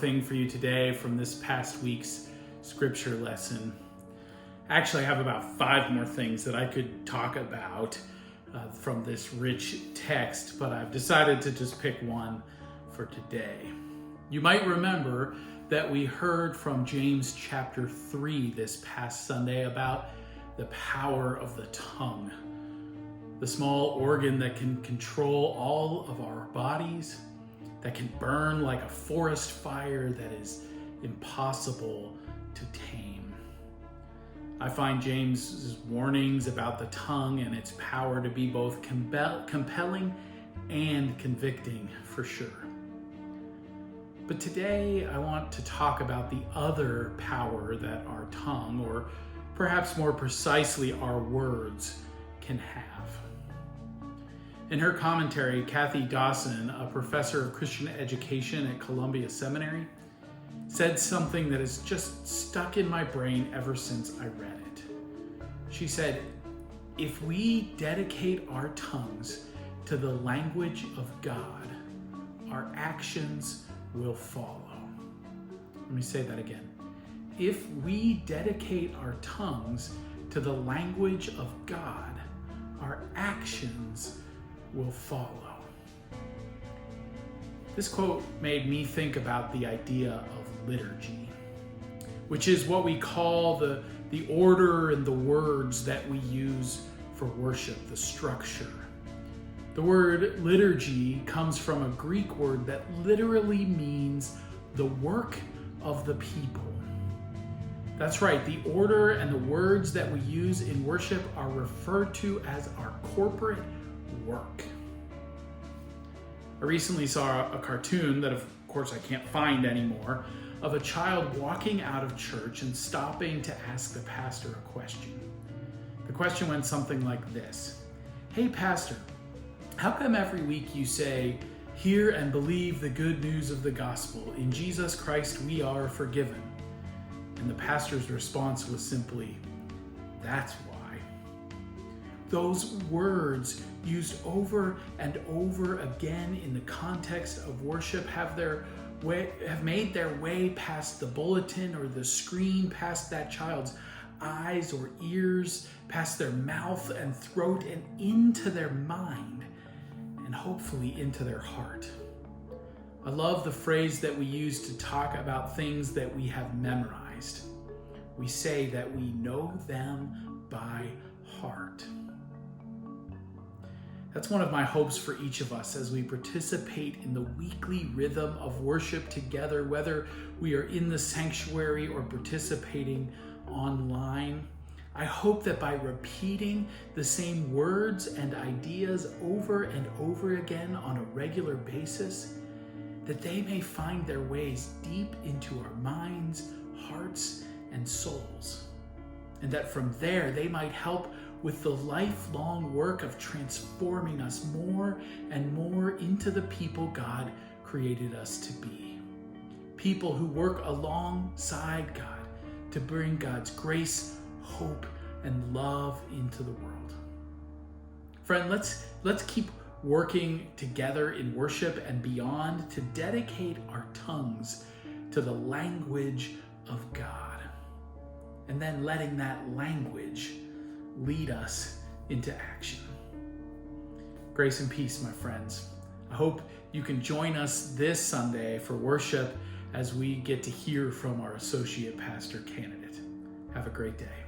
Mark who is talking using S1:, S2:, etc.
S1: thing for you today from this past week's scripture lesson. Actually, I have about 5 more things that I could talk about from this rich text, but I've decided to just pick one for today. You might remember that we heard from James chapter 3 this past Sunday about the power of the tongue, the small organ that can control all of our bodies, that can burn like a forest fire that is impossible to tame. I find James's warnings about the tongue and its power to be both compelling and convicting for sure. But today I want to talk about the other power that our tongue, or perhaps more precisely our words, can have. In her commentary, Kathy Dawson, a professor of Christian education at Columbia Seminary, said something that has just stuck in my brain ever since I read it. She said, if we dedicate our tongues to the language of God, our actions will follow. Let me say that again. If we dedicate our tongues to the language of God, our actions will follow. This quote made me think about the idea of liturgy, which is what we call the order and the words that we use for worship, the structure. The word liturgy comes from a Greek word that literally means the work of the people. That's right, the order and the words that we use in worship are referred to as our corporate work. I recently saw a cartoon that, of course, I can't find anymore, of a child walking out of church and stopping to ask the pastor a question. The question went something like this: "Hey, pastor, how come every week you say, 'Hear and believe the good news of the gospel. In Jesus Christ we are forgiven'?" And the pastor's response was simply, "That's why." Those words used over and over again in the context of worship have made their way past the bulletin or the screen, past that child's eyes or ears, past their mouth and throat, and into their mind, and hopefully into their heart. I love the phrase that we use to talk about things that we have memorized. We say that we know them by heart. That's one of my hopes for each of us as we participate in the weekly rhythm of worship together, whether we are in the sanctuary or participating online. I hope that by repeating the same words and ideas over and over again on a regular basis, that they may find their ways deep into our minds, hearts, and souls. And that from there they might help with the lifelong work of transforming us more and more into the people God created us to be. People who work alongside God to bring God's grace, hope, and love into the world. Friend, let's keep working together in worship and beyond to dedicate our tongues to the language of God, and then letting that language lead us into action. Grace and peace, my friends. I hope you can join us this Sunday for worship as we get to hear from our associate pastor candidate. Have a great day.